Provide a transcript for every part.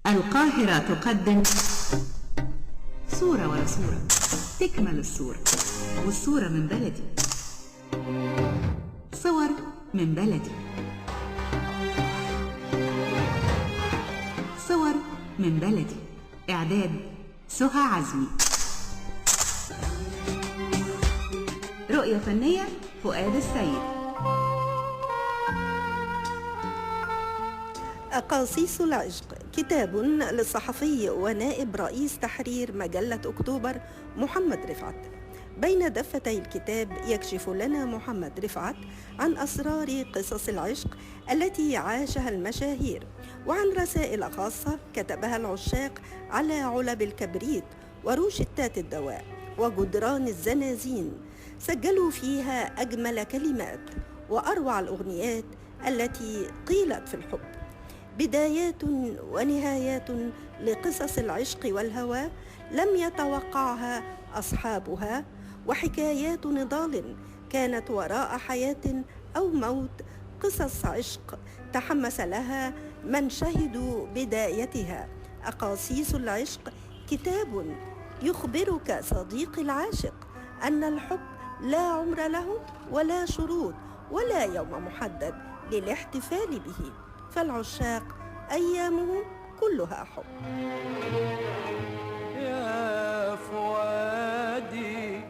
القاهرة تقدم صورة ورا صورة تكمل الصورة، والصورة من بلدي، صور من بلدي، صور من بلدي. إعداد سهى عزمي، رؤية فنية فؤاد السيد. أقاصيص العشق، كتاب للصحفي ونائب رئيس تحرير مجلة أكتوبر محمد رفعت. بين دفتي الكتاب يكشف لنا محمد رفعت عن أسرار قصص العشق التي عاشها المشاهير، وعن رسائل خاصة كتبها العشاق على علب الكبريت وروشتات الدواء وجدران الزنازين، سجلوا فيها أجمل كلمات وأروع الأغنيات التي قيلت في الحب. بدايات ونهايات لقصص العشق والهوى لم يتوقعها أصحابها، وحكايات نضال كانت وراء حياة أو موت، قصص عشق تحمس لها من شهدوا بدايتها. أقاصيص العشق كتاب يخبرك صديقي العاشق أن الحب لا عمر له ولا شروط ولا يوم محدد للاحتفال به، فالعشاق أيامهم كلها حب. يا فؤادي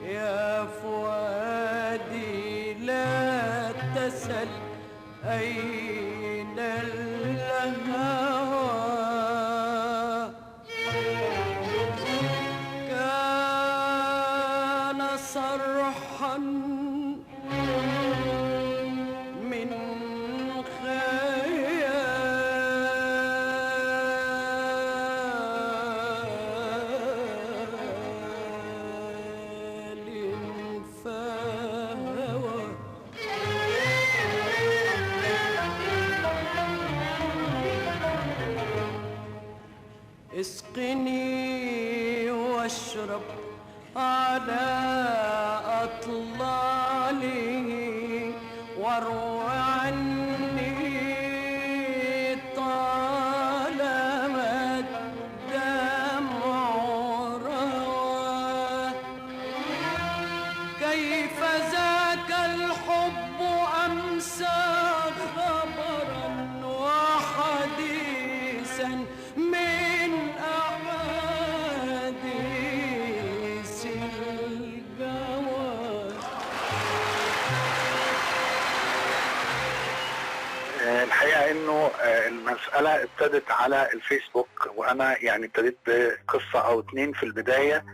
يا فؤادي لا تسل أين الهوى، كان صرحا من خيال فهوى. اسقني واشرب على أطلاله واروي عني طالما الدمع روى. كيف ذاك الحب أمسى خبرا وحديثا من أحاديث الجوى. الحقيقة انه المسألة ابتدت على الفيسبوك، وانا يعني ابتديت بقصة او اتنين في البداية،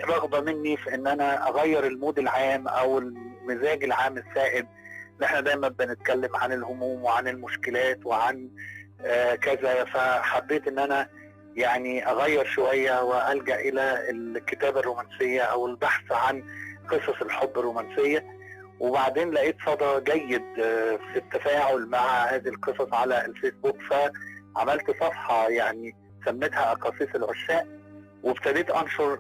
رغبة مني في ان انا اغير المود العام او المزاج العام السائد اللي احنا دايما بنتكلم عن الهموم وعن المشكلات وعن كذا. فحبيت ان انا يعني اغير شوية والجأ الى الكتابة الرومانسية او البحث عن قصص الحب الرومانسية. وبعدين لقيت صدى جيد في التفاعل مع هذه القصص على الفيسبوك، فعملت صفحة يعني سميتها أقاصيص العشاق، وابتديت أنشر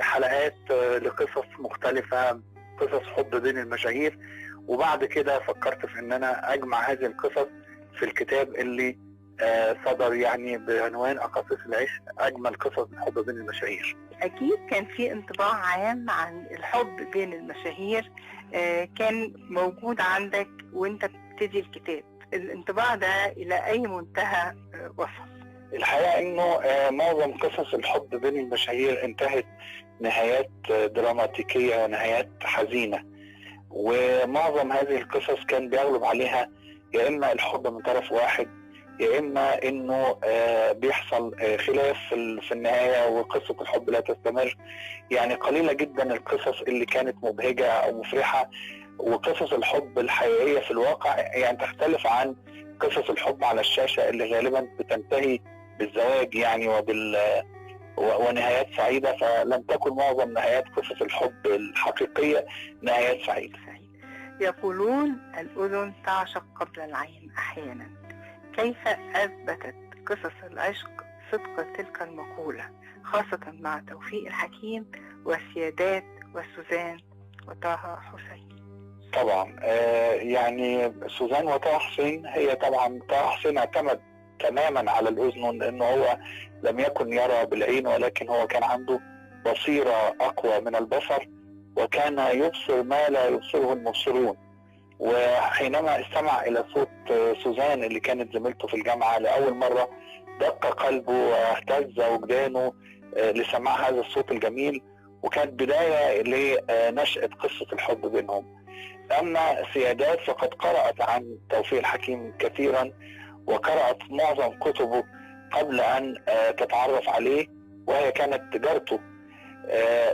حلقات لقصص مختلفة، قصص حب بين المشاهير. وبعد كده فكرت في ان انا اجمع هذه القصص في الكتاب اللي صدر يعني بعنوان أقاصيص العشق، اجمل قصص الحب بين المشاهير. أكيد كان في انطباع عام عن الحب بين المشاهير كان موجود عندك وانت بتبتدي الكتاب. الانطباع ده إلى أي منتهى وصل؟ الحقيقة انه معظم قصص الحب بين المشاهير انتهت نهايات دراماتيكية ونهايات حزينة، ومعظم هذه القصص كان بيغلب عليها يا اما الحب من طرف واحد، يا اما انه بيحصل خلاف في النهاية وقصة الحب لا تستمر. يعني قليلة جدا القصص اللي كانت مبهجة او مفرحة، وقصص الحب الحقيقية في الواقع يعني تختلف عن قصص الحب على الشاشة اللي غالبا بتنتهي بالزواج يعني ونهايات سعيدة. فلم تكن معظم نهايات قصص الحب الحقيقية نهايات سعيدة. يقولون الأذن تعشق قبل العين أحيانا. كيف أثبتت قصص العشق صدق تلك المقولة، خاصة مع توفيق الحكيم والسيادات وسوزان وطه حسين؟ طبعا يعني سوزان وطه حسين، هي طبعا طه حسين اعتمد تماما على الاذن، لانه هو لم يكن يرى بالعين، ولكن هو كان عنده بصيره اقوى من البصر، وكان يبصر ما لا يبصره المبصرون. وحينما استمع الى صوت سوزان اللي كانت زميلته في الجامعه لاول مره، دق قلبه واهتز وجدانه لسماع هذا الصوت الجميل، وكانت بدايه لنشأة قصه الحب بينهم. اما سيادات فقد قرأت عن توفيق الحكيم كثيرا، وقرأت معظم كتبه قبل ان تتعرف عليه، وهي كانت جارته.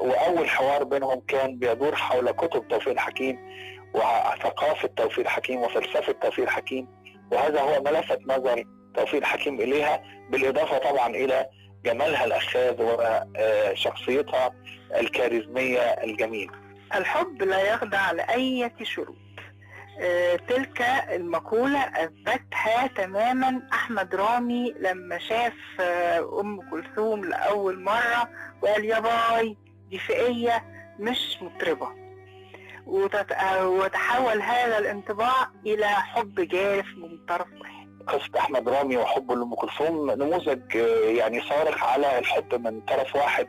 واول حوار بينهم كان بيدور حول كتب توفيق الحكيم وثقافة توفيق الحكيم وفلسفة توفيق الحكيم، وهذا هو ما لفت نظر توفيق الحكيم إليها، بالإضافة طبعا إلى جمالها الأخاذ وشخصيتها الكاريزمية الجميلة. الحب لا يخضع لأي شروط. تلك المقولة أثبتها تماما أحمد رامي لما شاف أم كلثوم لأول مرة وقال يا باي دي فئية مش مطربة، وتحول هذا الانطباع إلى حب جارف من طرف واحد. قصة أحمد رامي وحبه لأم كلثوم نموذج يعني صارخ على الحب من طرف واحد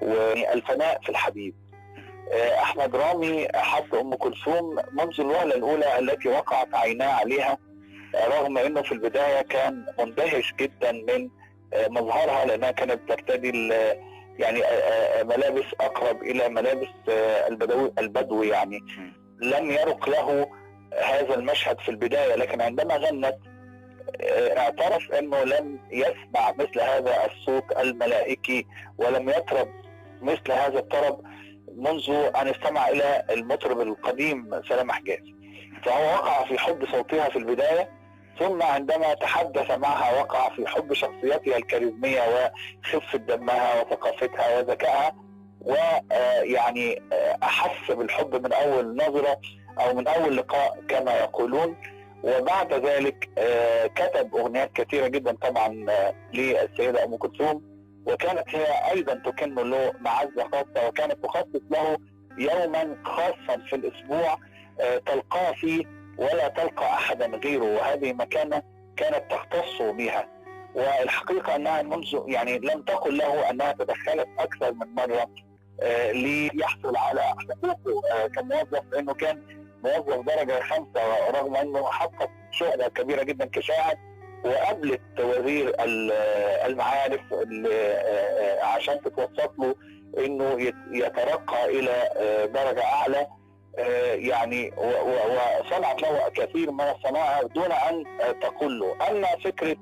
والفناء في الحبيب. أحمد رامي حب أم كلثوم منذ الوهلة الأولى التي وقعت عيناه عليها، رغم أنه في البداية كان مندهش جدا من مظهرها، لأنها كانت ترتدي يعني ملابس أقرب إلى ملابس البدوي يعني. لم يرق له هذا المشهد في البداية، لكن عندما غنت اعترف أنه لم يسمع مثل هذا الصوت الملائكي، ولم يطرب مثل هذا الطرب منذ أن استمع إلى المطرب القديم سلام حجازي. فهو وقع في حب صوتها في البداية، ثم عندما تحدث معها وقع في حب شخصيتها الكاريزمية وخفة دمها وثقافتها وذكائها، ويعني أحس بالحب من أول نظرة أو من أول لقاء كما يقولون. وبعد ذلك كتب أغنيات كثيرة جدا طبعا للسيدة أم كلثوم، وكانت هي أيضا تكن له معزة خاصة، وكانت تخصص له يوما خاصا في الأسبوع تلقاه فيه ولا تلقى أحدا غيره، وهذه مكانة كانت تختص بها. والحقيقة أنها منذ يعني لم تقل له أنها تدخلت أكثر من مرة ليحصل على حقوقه كموظف، لأنه كان موظف درجة 5، رغم أنه حقق شهرة كبيرة جدا كشاعر، وقابلت وزير المعارف عشان تتوسط له انه يترقى الى درجة اعلى، يعني وصنعت له كثير من الصنائع دون ان تقول له. اما فكرة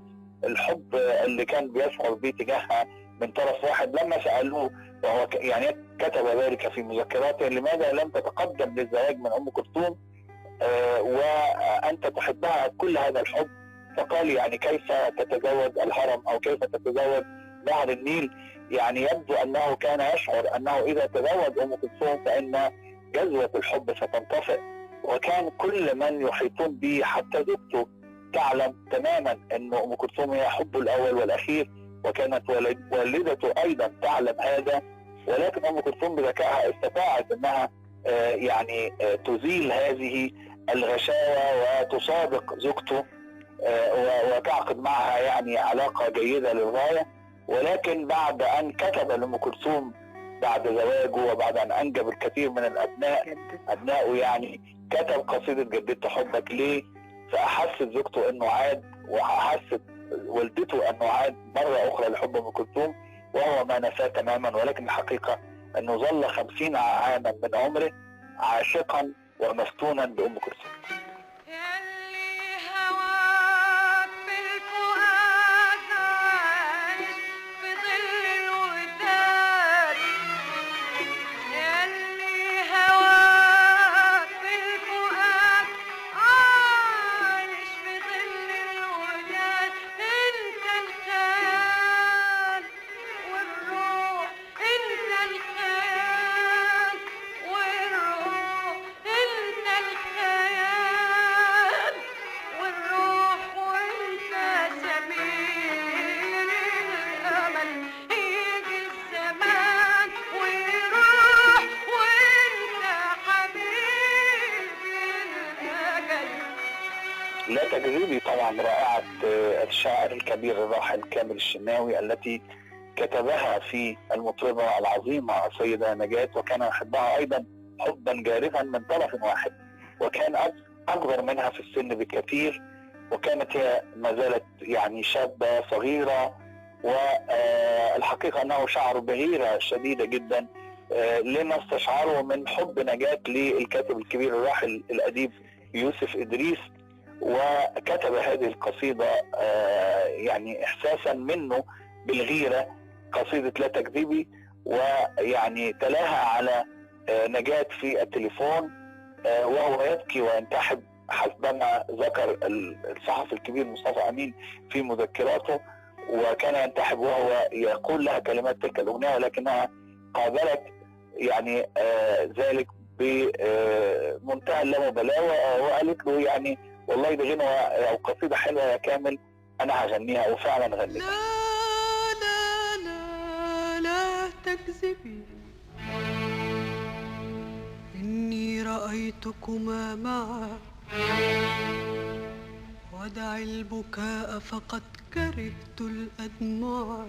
الحب اللي كان بيشعر به تجاهها من طرف واحد، لما سألوه وهو يعني كتب ذلك في مذكراته لماذا لم تتقدم للزواج من ام كلثوم وانت تحبها كل هذا الحب، فقال يعني كيف تتزوج الهرم او كيف تتزوج نهر النيل. يعني يبدو انه كان يشعر انه اذا تزوج ام كلثوم فان جذوة الحب ستنطفئ، وكان كل من يحيطون به حتى زوجته تعلم تماما ان ام كلثوم هي حبه الاول والاخير، وكانت والدته ايضا تعلم هذا. ولكن ام كلثوم بذكائها استطاعت انها يعني تزيل هذه الغشاوة وتصادق زوجته وتعقد معها يعني علاقة جيدة للغاية. ولكن بعد أن كتب لأم كلثوم بعد زواجه وبعد أن أنجب الكثير من أبنائه يعني كتب قصيدة جددت حبك ليه، فأحست زوجته أنه عاد، وأحست والدته أنه عاد مرة أخرى لحب أم كلثوم، وهو ما نساه تماما. ولكن الحقيقة أنه ظل 50 عاما من عمره عاشقا ومفتونا بأم كلثوم. والروح انت الخيال تكذيبي طبعا رائعة الشاعر الكبير الراحل كامل الشناوي التي كتبها في المطربة العظيمة السيدة نجاة، وكان يحبها أيضا حبا جارفا من طرف واحد، وكان أكبر منها في السن بكثير، وكانت هي ما زالت يعني شابة صغيرة. والحقيقة أنه شعر بغيرة شديدة جدا لما استشعره من حب نجاة للكاتب الكبير الراحل الأديب يوسف إدريس، وكتب هذه القصيدة يعني إحساسا منه بالغيرة، قصيدة لا تكذبي، ويعني تلاها على نجاة في التليفون وهو يبكي وينتحب حسبما ذكر الصحفي الكبير مصطفى أمين في مذكراته، وكان ينتحب وهو يقول لها كلمات تلك الأغنية، ولكنها قابلت يعني ذلك بمنتهى اللامبالاة وقالت له يعني والله دي غنوة أو قصيدة حلوة يا كامل أنا هغنيها، وفعلا غنيتها. لا لا لا لا تكذبي إني رأيتكما معا ودع البكاء فقد كرهت الأدمع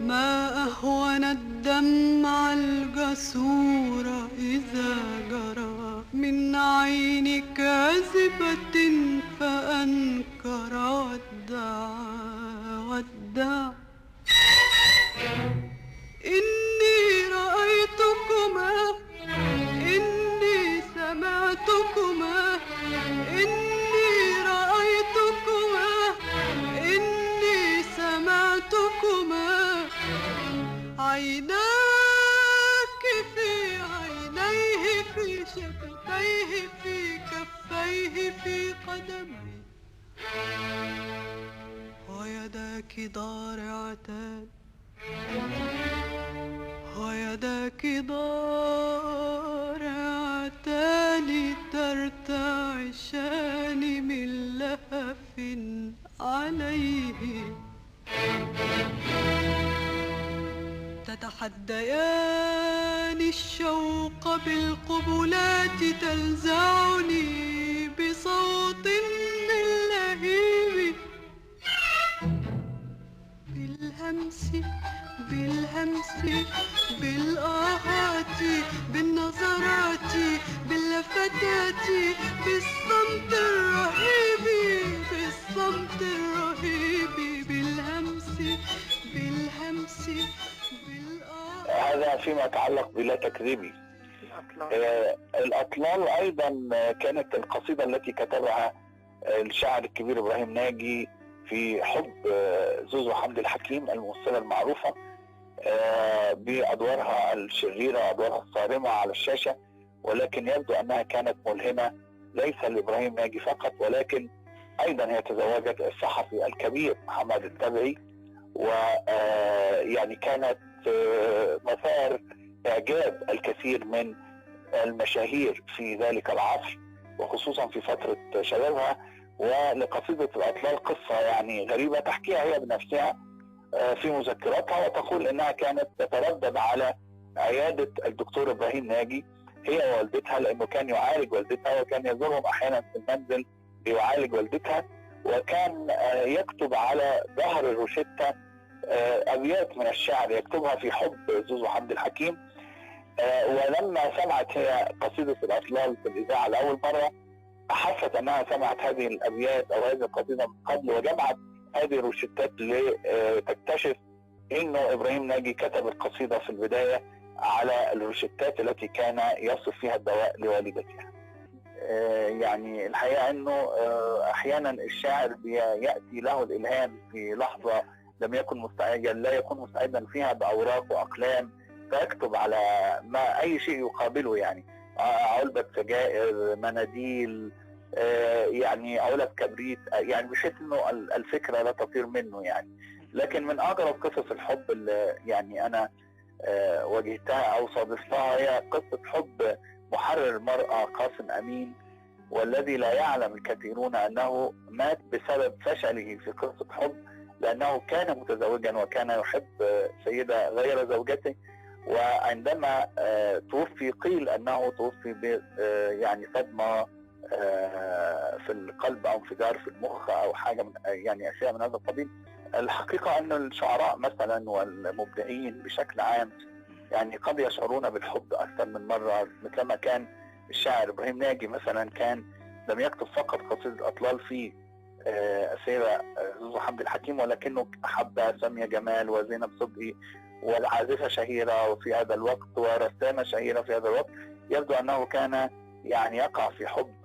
ما أهون الدمع الجسور إذا جرى من عين كاذبة فأنكر ودع إني رأيتكما إني سمعتكما إني رأيتكما إني سمعتكما عيناك في عينيه في شفتيه في كفيه في قدميه ويداك ضارعتان ويداك ضارعتان ترتعشان من لهف عليه تتحديان الشوق بالقبلات تلزعني بصوت من لهيب بالهمس بالآهات بالنظرات باللفتات بالصمت الرهيب بالهمس هذا فيما يتعلق بلا تكذيبي. الأطلال أيضا كانت القصيدة التي كتبها الشاعر الكبير إبراهيم ناجي في حب زوزو حمد الحكيم الممثلة المعروفة بأدوارها الشريرة وأدوارها الصارمة على الشاشة، ولكن يبدو أنها كانت ملهمة ليس لإبراهيم ناجي فقط، ولكن أيضا هي تزوجت الصحفي الكبير محمد التبعي، ويعني كانت مثار إعجاب الكثير من المشاهير في ذلك العصر وخصوصا في فترة شبابها. ولقصيدة الأطلال قصة يعني غريبة تحكيها هي بنفسها في مذكراتها، وتقول إنها كانت تتردد على عيادة الدكتور إبراهيم ناجي هي ووالدتها، لأنه كان يعالج والدتها وكان يزورهم أحيانا في المنزل ليعالج والدتها، وكان يكتب على ظهر الروشتة أبيات من الشعر يكتبها في حب زوزو حمد الحكيم. ولما سمعت هي قصيدة الأطلال في الإذاعة لأول مرة أحست أنها سمعت هذه الأبيات أو هذه القصيدة من قبل، وجمعت هذه الروشتات لتكتشف إنه إبراهيم ناجي كتب القصيدة في البداية على الروشتات التي كان يصف فيها الدواء لوالدتها. يعني الحقيقة أنه أحيانا الشاعر يأتي له الإلهام في لحظة لم يكن مستعدا، لا يكون مستعدا فيها بأوراق وأقلام، فيكتب على ما أي شيء يقابله، يعني علبة سجائر، مناديل، يعني علب كبريت، يعني بحيث انه الفكرة لا تطير منه يعني. لكن من اغرب قصص الحب اللي يعني انا واجهتها او صادفتها هي قصة حب محرر المرأة قاسم أمين، والذي لا يعلم الكثيرون انه مات بسبب فشله في قصة حب، لانه كان متزوجا وكان يحب سيدة غير زوجته، وعندما توفي قيل انه توفي ب يعني صدمة في القلب او انفجار في المخ او حاجه من يعني اشياء من هذا القبيل. الحقيقه ان الشعراء مثلا والمبدعين بشكل عام يعني قد يشعرون بالحب اكثر من مره، مثلما كان الشاعر ابراهيم ناجي مثلا كان لم يكتب فقط قصيده اطلال في السيده زوزو حمد الحكيم، ولكنه احب ساميه جمال وزينب صدقي والعازفه شهيره وفي هذا الوقت ورسامه شهيره في هذا الوقت. يبدو انه كان يعني يقع في حب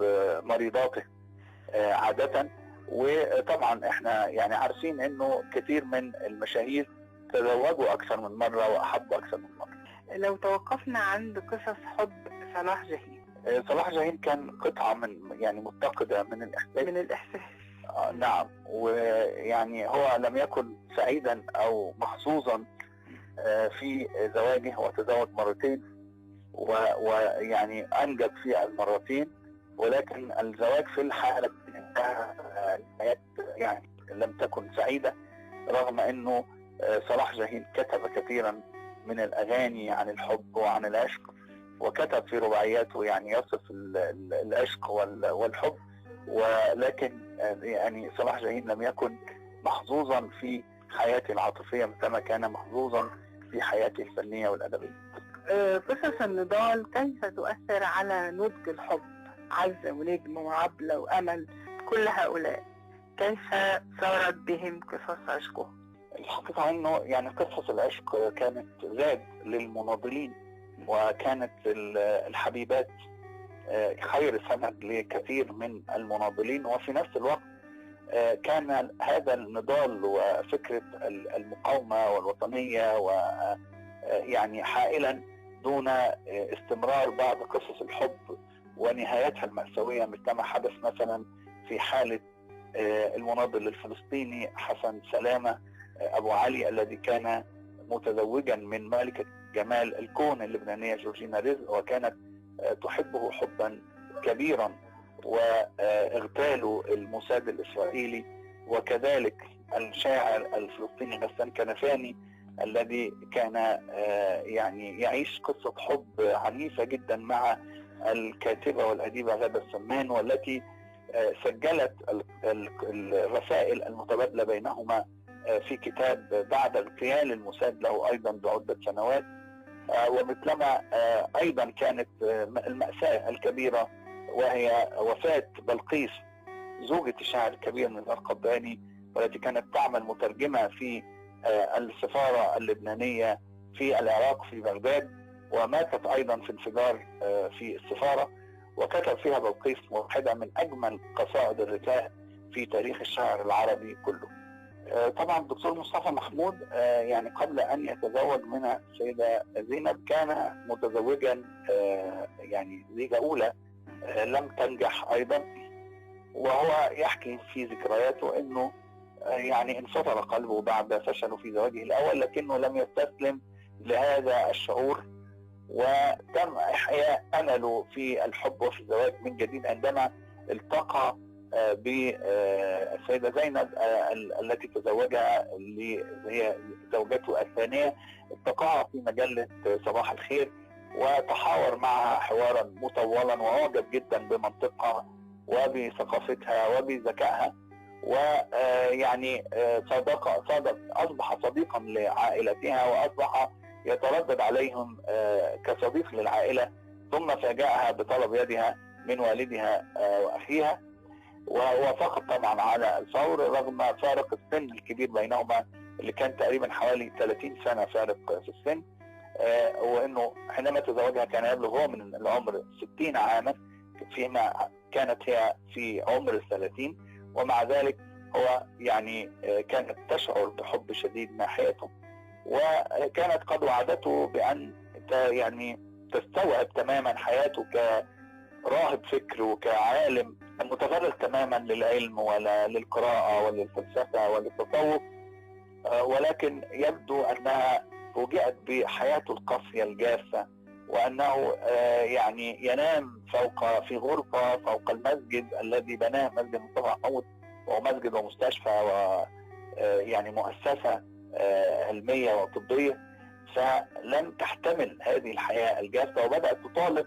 مريضاته عاده. وطبعا احنا يعني عارفين انه كثير من المشاهير تزوجوا اكثر من مره واحبوا اكثر من مره. لو توقفنا عند قصص حب صلاح جاهين. صلاح جاهين كان قطعه من يعني متقده من الاحساس. نعم، ويعني هو لم يكن سعيدا او محظوظا في زواجه، هو تزوج مرتين ويعني انجب في المرتين، ولكن الزواج في الحالة يعني لم تكن سعيدة، رغم انه صلاح جاهين كتب كثيرا من الاغاني عن الحب وعن العشق، وكتب في رباعياته يعني يصف العشق والحب، ولكن يعني صلاح جاهين لم يكن محظوظا في حياته العاطفية مثلما كان محظوظا في حياته الفنية والأدبية. قصص النضال كيف تؤثر على نضج الحب؟ عزة ونجم وعبلة وأمل، كل هؤلاء كيف صارت بهم قصص عشقهم؟ الحقيقة أنه يعني قصص العشق كانت زاد للمناضلين، وكانت الحبيبات خير سند لكثير من المناضلين، وفي نفس الوقت كان هذا النضال وفكرة المقاومة والوطنية ويعني حائلا دون استمرار بعض قصص الحب ونهايتها المأساوية، مثلما حدث مثلا في حالة المناضل الفلسطيني حسن سلامة أبو علي الذي كان متزوجا من ملكة جمال الكون اللبنانية جورجينا رزق، وكانت تحبه حبا كبيرا، واغتالوا الموساد الإسرائيلي. وكذلك الشاعر الفلسطيني غسان كنفاني الذي كان يعني يعيش قصة حب عنيفة جدا مع الكاتبة والأديبة غادة السمان، والتي سجلت الرسائل المتبادلة بينهما في كتاب بعد اغتيال الموساد له أيضا بعدة سنوات. ومثلما أيضا كانت المأساة الكبيرة وهي وفاة بلقيس زوجة الشاعر الكبير نزار قباني، والتي كانت تعمل مترجمة في السفارة اللبنانية في العراق في بغداد، وماتت أيضا في انفجار في السفارة. وكتب فيها بلقيس واحدة من أجمل قصائد الرثاء في تاريخ الشعر العربي كله. طبعا الدكتور مصطفى محمود يعني قبل أن يتزوج من السيدة زينب كان متزوجا يعني زيجة أولى لم تنجح أيضا، وهو يحكي في ذكرياته أنه يعني انفطر قلبه بعد فشله في زواجه الأول، لكنه لم يستسلم لهذا الشعور، وتم إحياء أمله في الحب وفي الزواج من جديد عندما التقى بالسيدة زينب التي تزوجها اللي هي زوجته الثانية. التقاها في مجلة صباح الخير وتحاور معها حوارا مطولا، وأعجب جدا بمنطقها وبثقافتها وبذكائها، ويعني أصبح صديقا لعائلتها، وأصبح يتردد عليهم كصديق للعائلة. ثم فاجأها بطلب يدها من والدها وأخيها، ووافقت طبعا على الفور رغم فارق السن الكبير بينهما اللي كان تقريبا حوالي 30 سنة فارق في السن، وانه حينما تزوجها كان يبلغ هو من العمر 60 عاما فيما كانت هي في عمر 30، ومع ذلك هو يعني كانت تشعر بحب شديد ناحيته، وكانت قد وعدته بأن يعني تستوعب تماما حياته كراهب فكر وكعالم متفرغ تماما للعلم ولا للقراءة ولا للفلسفة ولا للتصوف، ولكن يبدو أنها فوجئت بحياته القاسية الجافة، وأنه يعني ينام في غرفة فوق المسجد الذي بناه مسجد مصطفى محمود، وهو مسجد ومستشفى ويعني مؤسسة علمية وطبية. فلم تحتمل هذه الحياة الجافة، وبدأت تطالب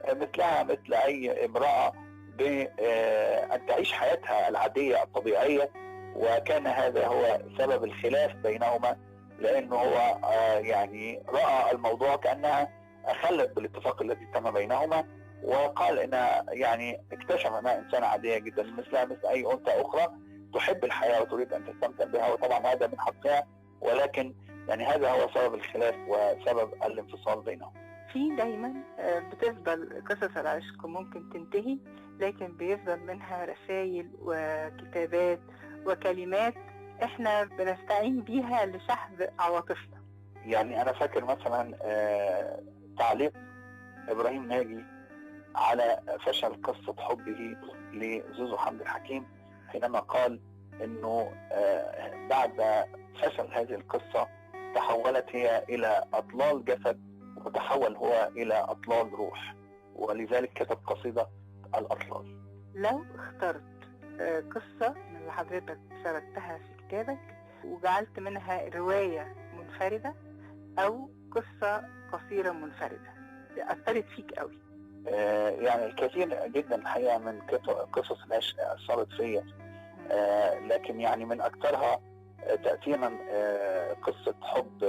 مثلها مثل أي امرأة بأن تعيش حياتها العادية الطبيعية، وكان هذا هو سبب الخلاف بينهما، لأنه هو يعني رأى الموضوع كأنها أخلت بالاتفاق الذي تم بينهما، وقال إنها يعني اكتشف أنها إنسانة عادية جدا مثلها مثل أي أنثى أخرى تحب الحياة وتريد أن تستمتع بها، وطبعا هذا من حقها، ولكن يعني هذا هو سبب الخلاف وسبب الانفصال بينهم. في دايما بتفضل قصص العشق ممكن تنتهي، لكن بيفضل منها رسائل وكتابات وكلمات احنا بنستعين بيها لشحذ عواطفنا. يعني أنا فاكر مثلا تعليق إبراهيم ناجي على فشل قصة حبه لزوزو حمد الحكيم، حينما قال إنه بعد فشل هذه القصة تحولت هي إلى أطلال جسد، وتحول هو إلى أطلال روح، ولذلك كتب قصيدة الأطلال. لو اخترت قصة من اللي حضرتك سردتها في كتابك وجعلت منها رواية منفردة أو قصة قصيرة منفردة أثرت فيك قوي؟ يعني الكثير جدا الحقيقة من قصص العشق أثرت فيا، لكن يعني من أكثرها تأثيرا قصة حب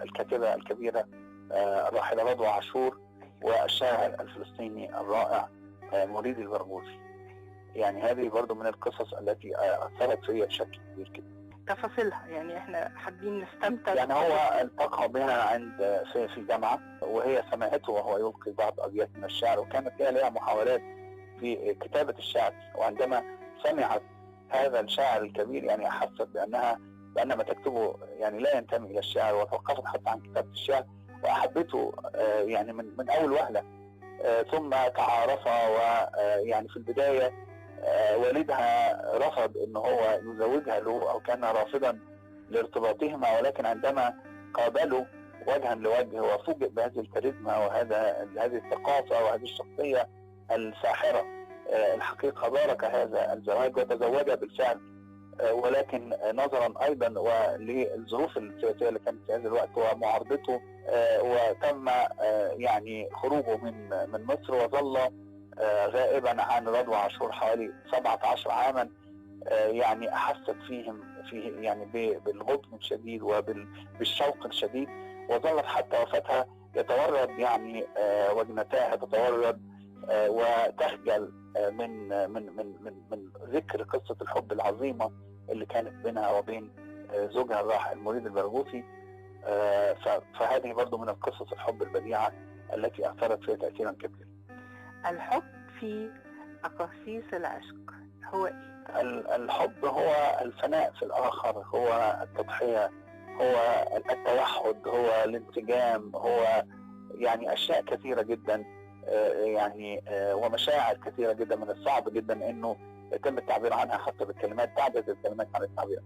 الكاتبة الكبيرة الراحلة رضوى عاشور والشاعر الفلسطيني الرائع مريد البرغوثي. يعني هذه برضو من القصص التي أثرت فيا بشكل كبير جدا. تفاصيلها يعني احنا حابين نستمتع. يعني هو التقى بها عند في الجامعة، وهي سمعته وهو يلقي بعض أبيات من الشعر، وكانت هي لها محاولات في كتابة الشعر، وعندما سمعت هذا الشاعر الكبير يعني أحست بأن ما تكتبه يعني لا ينتمي إلى الشعر، وتوقفت حتى عن كتابة الشعر وأحبته يعني من أول وهلة. ثم تعارفا، ويعني في البداية والدها رفض ان هو يزوجها له، او كان رافضا لارتباطهما، ولكن عندما قابلوا وجها لوجه وفوجئ بهذه الكاريزما هذه الثقافة وهذه الشخصية الساحرة، الحقيقة بارك هذا الزواج وتزوجها بالفعل. ولكن نظرا ايضا وللظروف السياسية اللي كانت في هذا الوقت ومعارضته، وتم يعني خروجه من مصر، وظل غائبا عن رضوى عاشور حوالي 17 عاما. يعني أحست فيه يعني بالغضب الشديد وبالشوق الشديد، وظلت حتى وفاتها يتورد يعني وجنتاها تتورد وتخجل من من من من من ذكر قصة الحب العظيمة اللي كانت بينها وبين زوجها الراحل مريد البرغوثي. فهذه برضو من القصص الحب البديعة التي أثرت فيها تأثيرا كبيرا. الحب في أقاصيص العشق هو إيه؟ الحب هو الفناء في الآخر، هو التضحية، هو التوحد، هو الانسجام، هو يعني أشياء كثيرة جدا يعني ومشاعر كثيرة جدا من الصعب جدا إنه يتم التعبير عنها حتى بالكلمات، تعجز الكلمات عن التعبير.